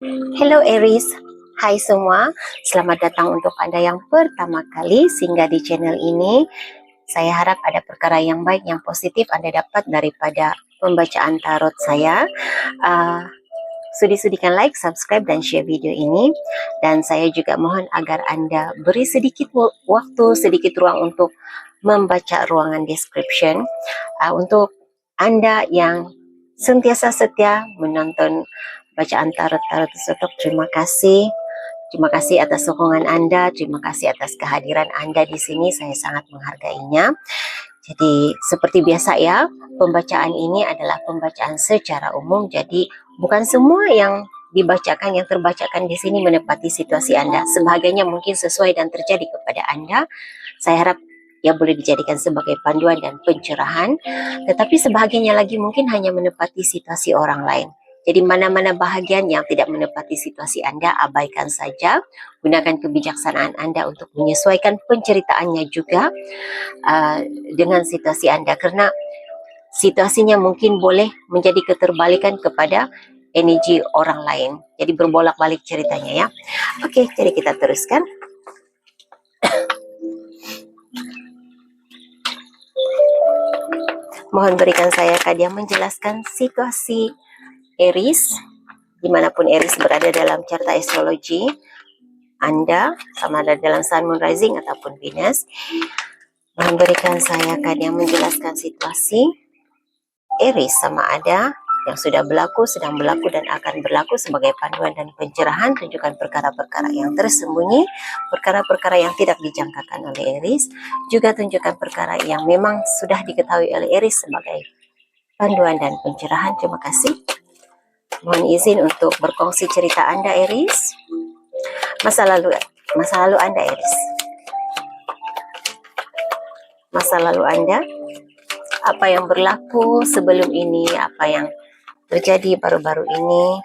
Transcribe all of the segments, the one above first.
Hello Aries, hai semua, selamat datang untuk Anda yang pertama kali singgah di channel ini. Saya harap ada perkara yang baik, yang positif Anda dapat daripada pembacaan tarot saya. Sudi-sudikan like, subscribe, dan share video ini. Dan saya juga mohon agar Anda beri sedikit waktu, sedikit ruang untuk membaca ruangan description. Untuk Anda yang sentiasa setia menonton bacaan tarot-tarot tersebut, terima kasih. Terima kasih atas sokongan Anda, terima kasih atas kehadiran Anda di sini, saya sangat menghargainya. Jadi seperti biasa ya, pembacaan ini adalah pembacaan secara umum, jadi bukan semua yang dibacakan, yang terbacakan di sini menepati situasi Anda. Sebahagiannya mungkin sesuai dan terjadi kepada Anda. Saya harap ya boleh dijadikan sebagai panduan dan pencerahan, tetapi sebahagiannya lagi mungkin hanya menepati situasi orang lain. Jadi mana-mana bahagian yang tidak menepati situasi Anda, abaikan saja. Gunakan kebijaksanaan Anda untuk menyesuaikan penceritaannya juga dengan situasi Anda. Karena situasinya mungkin boleh menjadi keterbalikan kepada energi orang lain. Jadi berbolak-balik ceritanya ya. Oke, jadi kita teruskan. Mohon berikan saya hadiah menjelaskan situasi Aries, dimanapun Aries berada dalam carta astrologi Anda, sama ada dalam Sun, Moon, Rising ataupun Venus. Mohon berikan saya hadiah menjelaskan situasi Aries, sama ada yang sudah berlaku, sedang berlaku, dan akan berlaku sebagai panduan dan pencerahan. Tunjukkan perkara-perkara yang tersembunyi, perkara-perkara yang tidak dijangkakan oleh Aries. Juga tunjukkan perkara yang memang sudah diketahui oleh Aries sebagai panduan dan pencerahan. Terima kasih. Mohon izin untuk berkongsi cerita Anda Aries. Masa lalu Anda Aries. Masa lalu Anda, apa yang berlaku sebelum ini, apa yang terjadi baru-baru ini.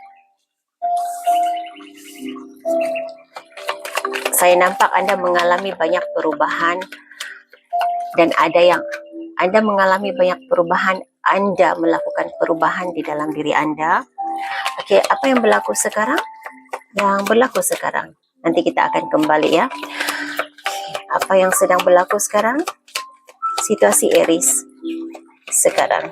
Saya nampak Anda mengalami banyak perubahan, dan ada yang Anda mengalami banyak perubahan, Anda melakukan perubahan di dalam diri Anda. Oke, apa yang berlaku sekarang? Yang berlaku sekarang. Nanti kita akan kembali ya. Apa yang sedang berlaku sekarang? Situasi Aries sekarang.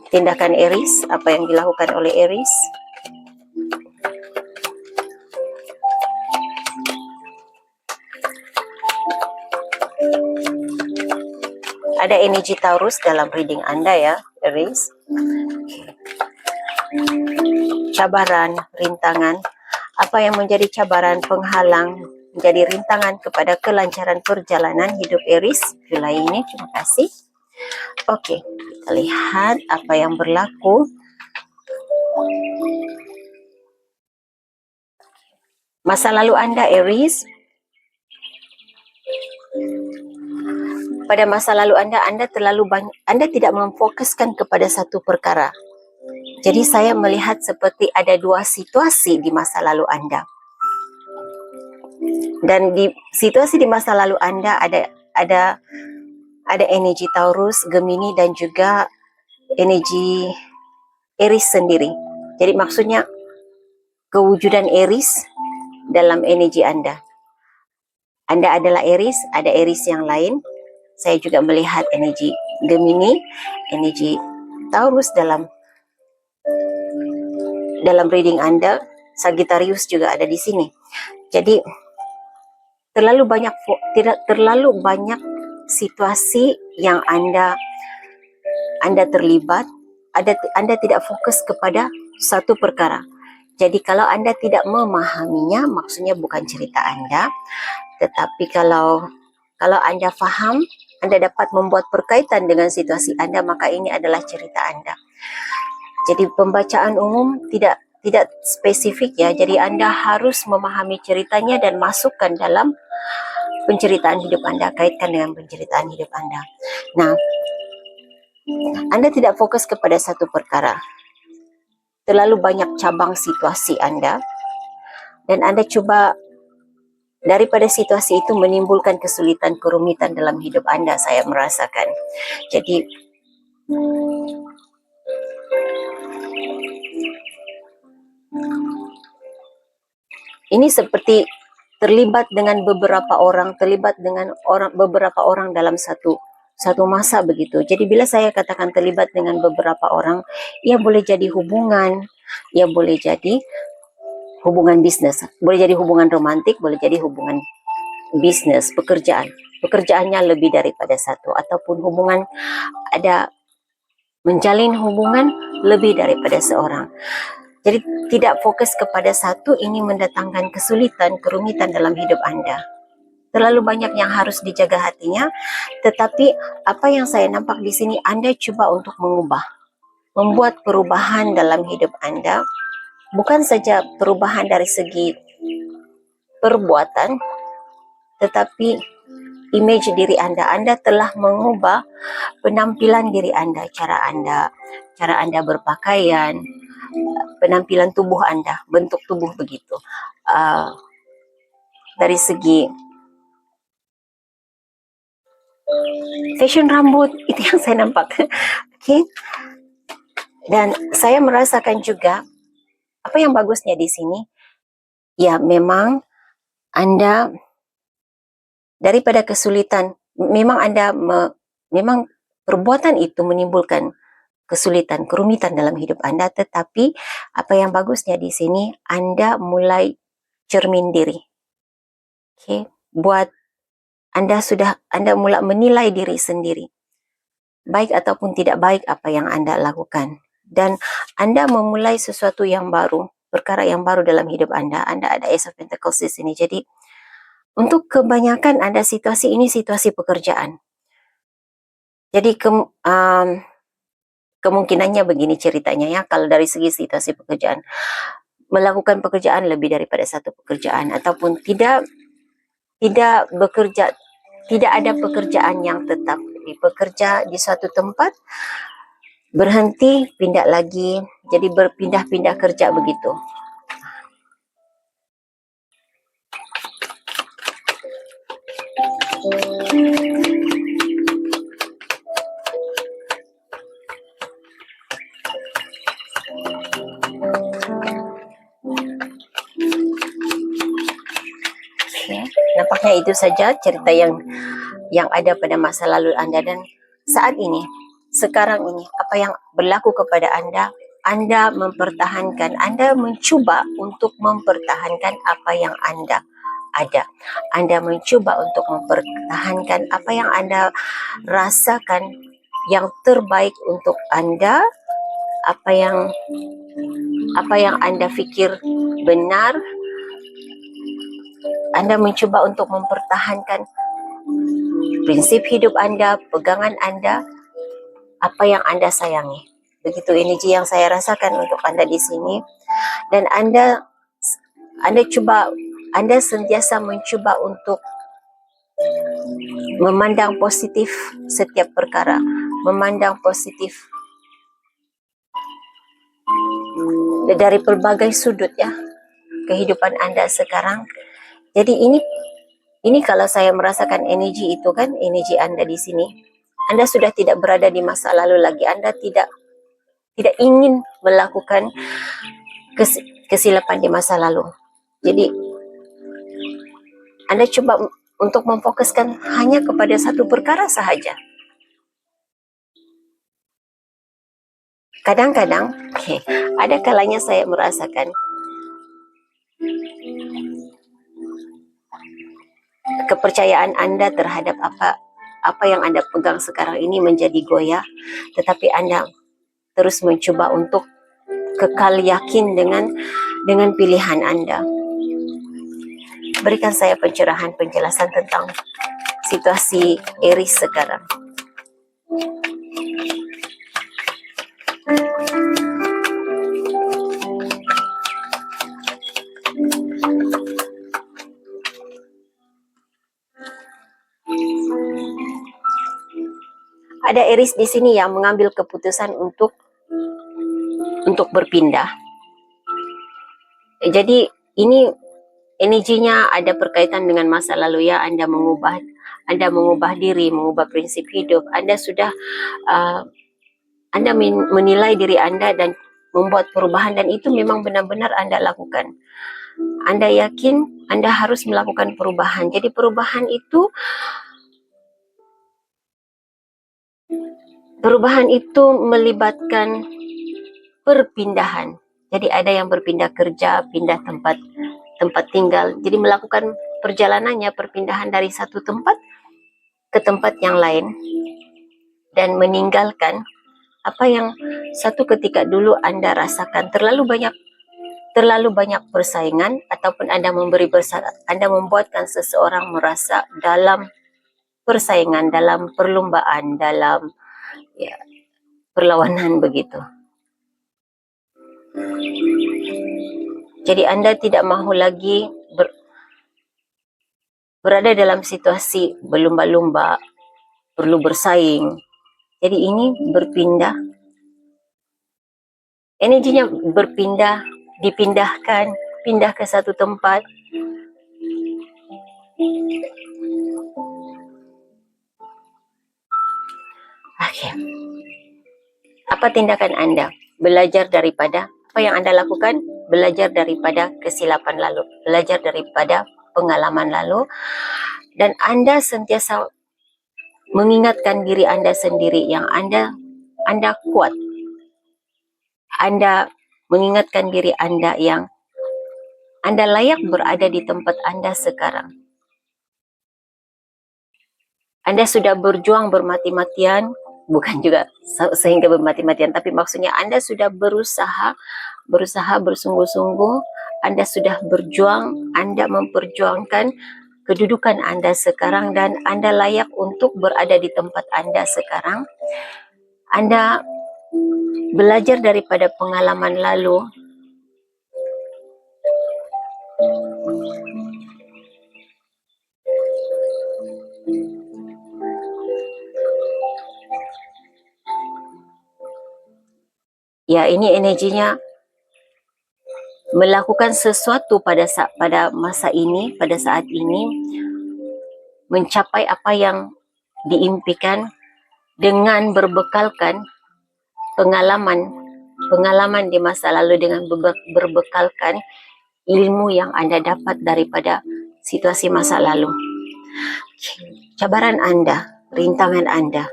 Tindakan Aries, apa yang dilakukan oleh Aries? Ada energi Taurus dalam reading Anda ya, Aries. Cabaran, rintangan. Apa yang menjadi cabaran, penghalang, menjadi rintangan kepada kelancaran perjalanan hidup Aries Julai ini? Terima kasih. Oke, kita lihat apa yang berlaku. Masa lalu Anda Aries. Pada masa lalu Anda tidak memfokuskan kepada satu perkara. Jadi saya melihat seperti ada dua situasi di masa lalu Anda. Dan di situasi di masa lalu Anda ada energi Taurus, Gemini, dan juga energi Aries sendiri. Jadi maksudnya kewujudan Aries dalam energi Anda. Anda adalah Aries, ada Aries yang lain. Saya juga melihat energi Gemini, energi Taurus dalam reading Anda. Sagittarius juga ada di sini. Jadi terlalu banyak situasi yang Anda terlibat. Anda tidak fokus kepada satu perkara. Jadi kalau Anda tidak memahaminya, maksudnya bukan cerita Anda. Tetapi kalau Anda faham, Anda dapat membuat perkaitan dengan situasi Anda, maka ini adalah cerita Anda. Jadi pembacaan umum tidak spesifik ya. Jadi Anda harus memahami ceritanya dan masukkan dalam penceritaan hidup Anda, kaitkan dengan penceritaan hidup Anda. Nah, Anda tidak fokus kepada satu perkara. Terlalu banyak cabang situasi Anda, dan Anda coba daripada situasi itu menimbulkan kesulitan, kerumitan dalam hidup Anda, saya merasakan. Jadi ini seperti terlibat dengan beberapa orang, beberapa orang dalam satu masa begitu. Jadi bila saya katakan terlibat dengan beberapa orang, ia boleh jadi hubungan, ia boleh jadi hubungan bisnis, boleh jadi hubungan romantik, boleh jadi hubungan bisnis, pekerjaannya lebih daripada satu, ataupun hubungan ada menjalin hubungan lebih daripada seorang. Jadi tidak fokus kepada satu, ini mendatangkan kesulitan, kerumitan dalam hidup Anda. Terlalu banyak yang harus dijaga hatinya, tetapi apa yang saya nampak di sini, Anda coba untuk membuat perubahan dalam hidup Anda, bukan saja perubahan dari segi perbuatan, tetapi image diri Anda. Anda telah mengubah penampilan diri Anda, cara Anda berpakaian, penampilan tubuh Anda, bentuk tubuh begitu. Dari segi fashion rambut, itu yang saya nampak. Okay. Dan saya merasakan juga apa yang bagusnya di sini, ya memang Anda daripada kesulitan, memang perbuatan itu menimbulkan kesulitan, kerumitan dalam hidup Anda, tetapi apa yang bagusnya di sini, Anda mulai cermin diri. Okay. Anda mulai menilai diri sendiri, baik ataupun tidak baik apa yang Anda lakukan, dan Anda memulai sesuatu yang baru, perkara yang baru dalam hidup Anda. Anda ada Ace of Pentacles di sini. Jadi untuk kebanyakan Anda situasi ini situasi pekerjaan. Jadi kemungkinannya begini ceritanya ya, kalau dari segi situasi pekerjaan, melakukan pekerjaan lebih daripada satu pekerjaan, ataupun tidak bekerja, tidak ada pekerjaan yang tetap, bekerja di suatu tempat, berhenti, pindah lagi, jadi berpindah-pindah kerja begitu. Nampaknya itu saja cerita yang ada pada masa lalu Anda, dan saat ini, sekarang ini, apa yang berlaku kepada Anda, Anda mempertahankan, Anda mencuba untuk mempertahankan apa yang Anda ada. Anda mencuba untuk mempertahankan apa yang Anda rasakan yang terbaik untuk Anda, apa yang Anda fikir benar. Anda mencuba untuk mempertahankan prinsip hidup Anda, pegangan Anda, apa yang Anda sayangi. Begitu energi yang saya rasakan untuk Anda di sini. Dan Anda sentiasa mencuba untuk memandang positif setiap perkara, memandang positif dari pelbagai sudut ya kehidupan Anda sekarang. Jadi ini kalau saya merasakan energi itu kan, energi Anda di sini, Anda sudah tidak berada di masa lalu lagi. Anda tidak ingin melakukan kesilapan di masa lalu. Jadi Anda coba untuk memfokuskan hanya kepada satu perkara sahaja. Kadang-kadang ada kalanya saya merasakan kepercayaan Anda terhadap apa yang Anda pegang sekarang ini menjadi goyah, tetapi Anda terus mencoba untuk kekal yakin dengan pilihan Anda. Berikan saya pencerahan, penjelasan tentang situasi Aries sekarang. Ada Aries di sini yang mengambil keputusan untuk berpindah. Jadi ini energinya ada berkaitan dengan masa lalu ya. Anda mengubah diri, mengubah prinsip hidup. Anda sudah Anda menilai diri Anda dan membuat perubahan, dan itu memang benar-benar Anda lakukan. Anda yakin Anda harus melakukan perubahan. Jadi perubahan itu melibatkan perpindahan. Jadi ada yang berpindah kerja, pindah tempat tinggal. Jadi melakukan perjalanannya, perpindahan dari satu tempat ke tempat yang lain, dan meninggalkan apa yang satu ketika dulu Anda rasakan. Terlalu banyak persaingan, ataupun Anda membuatkan seseorang merasa dalam persaingan, dalam perlombaan, dalam perlawanan begitu. Jadi Anda tidak mahu lagi berada dalam situasi berlumba-lumba, perlu bersaing. Jadi ini berpindah, energinya berpindah, dipindahkan, pindah ke satu tempat. Oke. Apa tindakan Anda? Belajar daripada apa yang Anda lakukan, belajar daripada kesilapan lalu, belajar daripada pengalaman lalu, dan Anda sentiasa mengingatkan diri Anda sendiri yang Anda kuat. Anda mengingatkan diri Anda yang Anda layak berada di tempat Anda sekarang. Anda sudah berjuang bermati-matian, bukan juga sehingga bermati-matian, tapi maksudnya Anda sudah berusaha bersungguh-sungguh, Anda sudah berjuang, Anda memperjuangkan kedudukan Anda sekarang, dan Anda layak untuk berada di tempat Anda sekarang. Anda belajar daripada pengalaman lalu. Ya, ini energinya melakukan sesuatu pada masa ini, pada saat ini, mencapai apa yang diimpikan dengan berbekalkan pengalaman di masa lalu, dengan berbekalkan ilmu yang Anda dapat daripada situasi masa lalu. Cabaran Anda, rintangan Anda.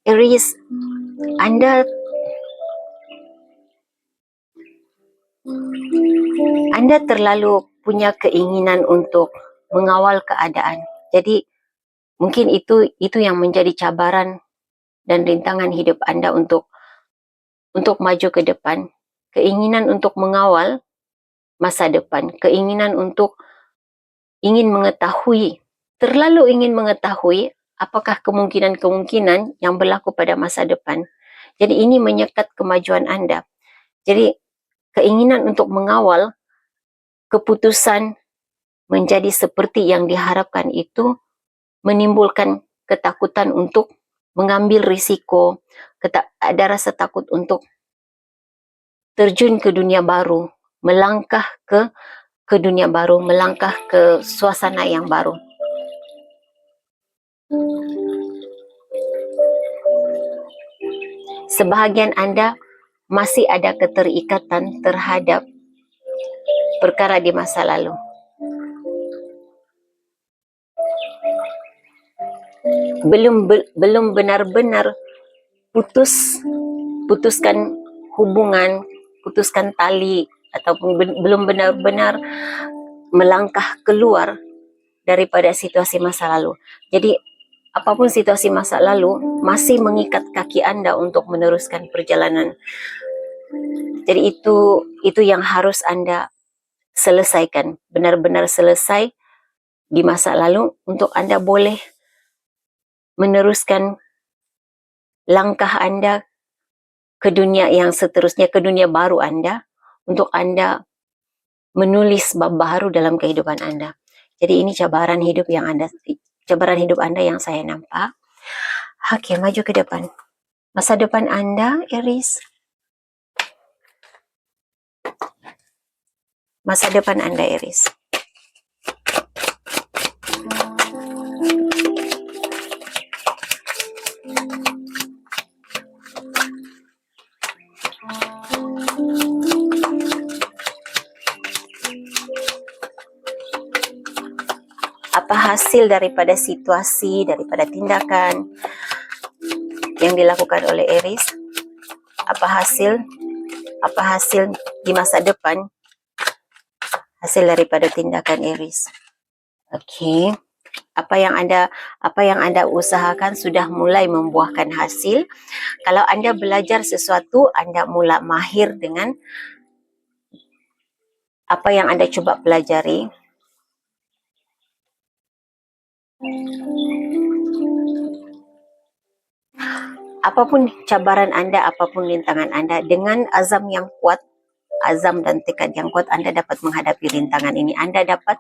Aries, Anda terlalu punya keinginan untuk mengawal keadaan. Jadi mungkin itu yang menjadi cabaran dan rintangan hidup Anda untuk maju ke depan. Keinginan untuk mengawal masa depan, keinginan untuk terlalu ingin mengetahui apakah kemungkinan-kemungkinan yang berlaku pada masa depan. Jadi ini menyekat kemajuan Anda. Jadi keinginan untuk mengawal keputusan menjadi seperti yang diharapkan itu menimbulkan ketakutan untuk mengambil risiko, ada rasa takut untuk terjun ke dunia baru, melangkah ke dunia baru, melangkah ke suasana yang baru. Sebahagian Anda masih ada keterikatan terhadap perkara di masa lalu. Belum benar-benar putuskan hubungan, putuskan tali, ataupun belum benar-benar melangkah keluar daripada situasi masa lalu. Jadi apapun situasi masa lalu masih mengikat kaki Anda untuk meneruskan perjalanan. Jadi itu yang harus Anda selesaikan, benar-benar selesai di masa lalu untuk Anda boleh meneruskan langkah Anda ke dunia yang seterusnya, ke dunia baru Anda, untuk Anda menulis bab baru dalam kehidupan Anda. Jadi ini cabaran hidup Anda yang saya nampak. Oke, maju ke depan. Masa depan Anda, Aries. masa depan Anda Aries. Apa hasil daripada situasi, daripada tindakan yang dilakukan oleh Aries? Apa hasil di masa depan hasil daripada tindakan Aries? Oke. Apa yang Anda usahakan sudah mulai membuahkan hasil. Kalau Anda belajar sesuatu, Anda mula mahir dengan apa yang Anda coba pelajari. Apapun cabaran Anda, apapun rintangan Anda, dengan azam yang kuat, azam dan tekad yang kuat, Anda dapat menghadapi rintangan ini. Anda dapat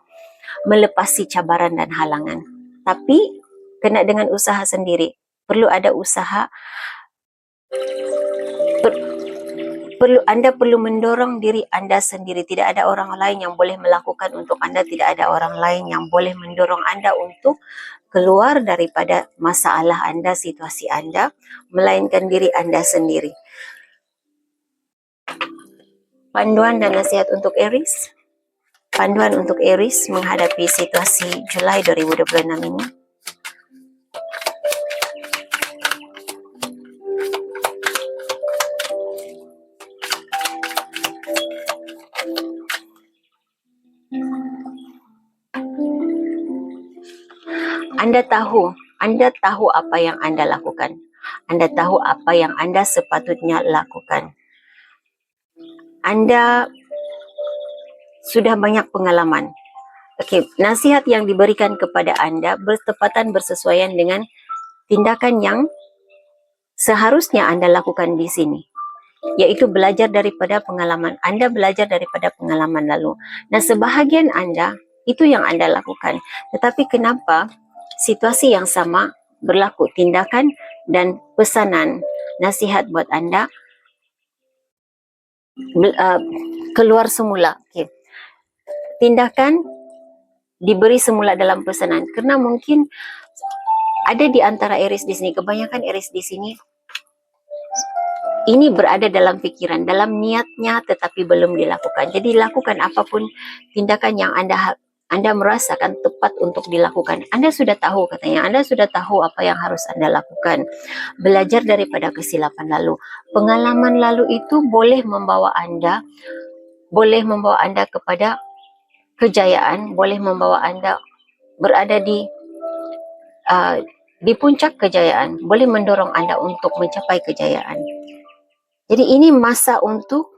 melepasi cabaran dan halangan. Tapi kena dengan usaha sendiri. Perlu ada usaha. Anda perlu mendorong diri Anda sendiri. Tidak ada orang lain yang boleh melakukan untuk Anda. Tidak ada orang lain yang boleh mendorong Anda untuk keluar daripada masalah Anda, situasi Anda, melainkan diri Anda sendiri. Panduan dan nasihat untuk Aries. Panduan untuk Aries menghadapi situasi Julai 2026 ini. Anda tahu apa yang Anda lakukan. Anda tahu apa yang Anda sepatutnya lakukan. Anda sudah banyak pengalaman. Oke, nasihat yang diberikan kepada Anda bertepatan bersesuaian dengan tindakan yang seharusnya Anda lakukan di sini, yaitu belajar daripada pengalaman. Anda belajar daripada pengalaman lalu. Nah, sebahagian Anda, itu yang Anda lakukan. Tetapi kenapa situasi yang sama berlaku? Tindakan dan pesanan, nasihat buat Anda keluar semula. Okay. Tindakan diberi semula dalam pesanan. Karena mungkin ada di antara Aries di sini, kebanyakan Aries di sini, ini berada dalam pikiran, dalam niatnya, tetapi belum dilakukan. Jadi lakukan apapun tindakan yang Anda merasakan tepat untuk dilakukan. Anda sudah tahu katanya, Anda sudah tahu apa yang harus Anda lakukan. Belajar daripada kesilapan lalu. Pengalaman lalu itu boleh membawa Anda kepada kejayaan, boleh membawa Anda berada di puncak kejayaan, boleh mendorong Anda untuk mencapai kejayaan. Jadi ini masa untuk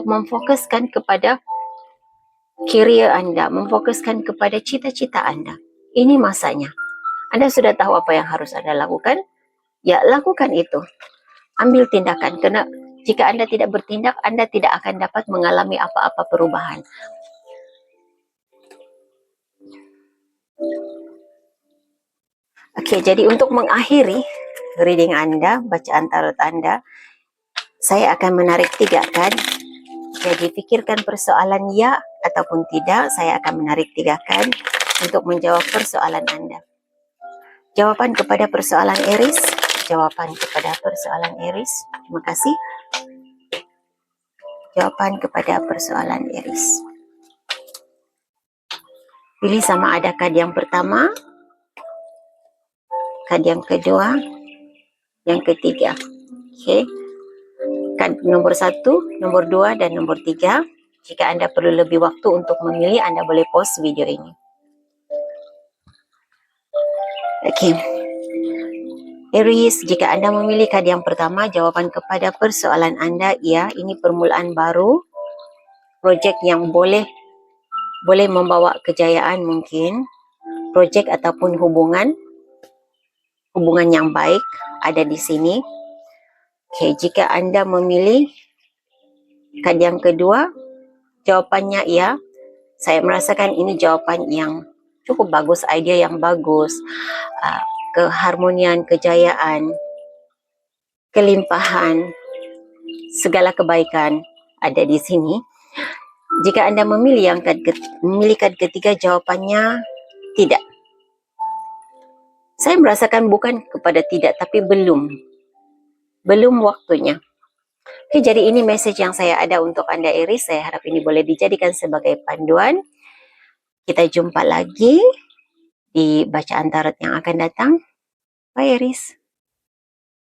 memfokuskan kepada career Anda, memfokuskan kepada cita-cita Anda. Ini masanya. Anda sudah tahu apa yang harus Anda lakukan? Ya, lakukan itu. Ambil tindakan. Karena jika Anda tidak bertindak, Anda tidak akan dapat mengalami apa-apa perubahan. Oke, jadi untuk mengakhiri reading Anda, bacaan tarot Anda, saya akan menarik 3 kad. Jadi pikirkan persoalan ya ataupun tidak. Saya akan menarik 3 kad untuk menjawab persoalan Anda. Jawaban kepada persoalan Aries. Jawaban kepada persoalan Aries. Terima kasih. Jawaban kepada persoalan Aries. Pilih sama ada kad yang pertama, kad yang kedua, yang ketiga. Oke. Kad nomor 1, nomor 2, dan nomor 3. Jika Anda perlu lebih waktu untuk memilih, Anda boleh pause video ini. Oke. Aries, jika Anda memilih kad yang pertama, jawaban kepada persoalan Anda, ya, ini permulaan baru, projek yang boleh membawa kejayaan mungkin, projek ataupun hubungan yang baik ada di sini. Oke, jika Anda memilih kad yang kedua, jawabannya ya. Saya merasakan ini jawaban yang cukup bagus, idea yang bagus, keharmonian, kejayaan, kelimpahan, segala kebaikan ada di sini. Jika Anda memilih memilih kad ketiga, jawapannya tidak. Saya merasakan bukan kepada tidak, tapi belum waktunya. Oke, jadi ini message yang saya ada untuk Anda Aries. Saya harap ini boleh dijadikan sebagai panduan. Kita jumpa lagi di bacaan tarot yang akan datang. Bye Aries.